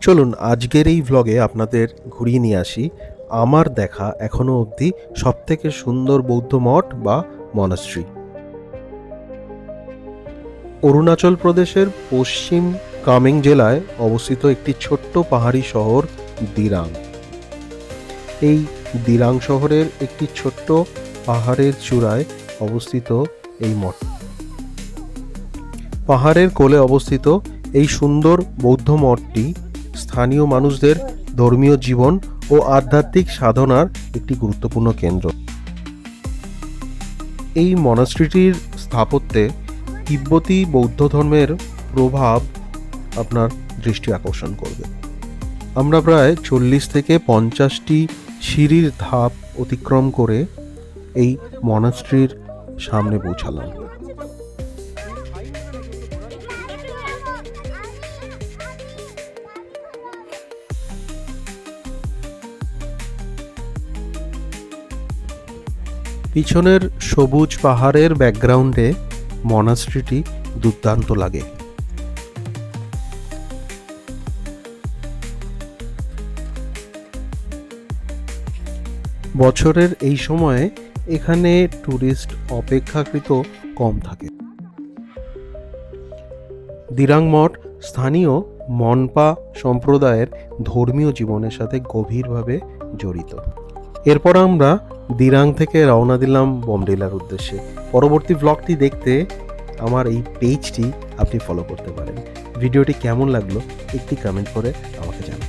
চলুন আজকের এই ভ্লগে আপনাদের ঘুরিয়ে নিয়ে আসি আমার দেখা এখনো অবধি সবথেকে সুন্দর বৌদ্ধ মঠ বা মনাস্ট্রি। অরুণাচল প্রদেশের পশ্চিম কামেং জেলায় অবস্থিত একটি ছোট্ট পাহাড়ি শহর দিরাং। এই দিরাং শহরের একটি ছোট্ট পাহাড়ের চূড়ায় অবস্থিত এই মঠ। পাহাড়ের কোলে অবস্থিত এই সুন্দর বৌদ্ধ মঠটি স্থানীয় মানুষদের ধর্মীয় জীবন ও আধ্যাত্মিক সাধনার একটি গুরুত্বপূর্ণ কেন্দ্র। এই মনাস্ট্রিটির স্থাপত্যে তিব্বতী বৌদ্ধ ধর্মের প্রভাব আপনার দৃষ্টি আকর্ষণ করবে। আমরা প্রায় 40 থেকে 50টি সিঁড়ির ধাপ অতিক্রম করে এই মনাস্ট্রির সামনে পৌঁছালাম। পিছনের সবুজ পাহাড়ের ব্যাকগ্রাউন্ডে মনাস্ট্রিটি দুর্দান্ত লাগে। বছরের এই সময়ে এখানে ট্যুরিস্ট অপেক্ষাকৃত কম থাকে। দিরাং মঠ স্থানীয় মনপা সম্প্রদায়ের ধর্মীয় জীবনের সাথে গভীরভাবে জড়িত। এরপর আমরা দিরাং থেকে রওনা দিলাম বমডিলার উদ্দেশ্যে। পরবর্তী ব্লগটি দেখতে আমার এই পেজটি আপনি ফলো করতে পারেন। ভিডিওটি কেমন লাগলো একটি কমেন্ট করে আমাকে জানান।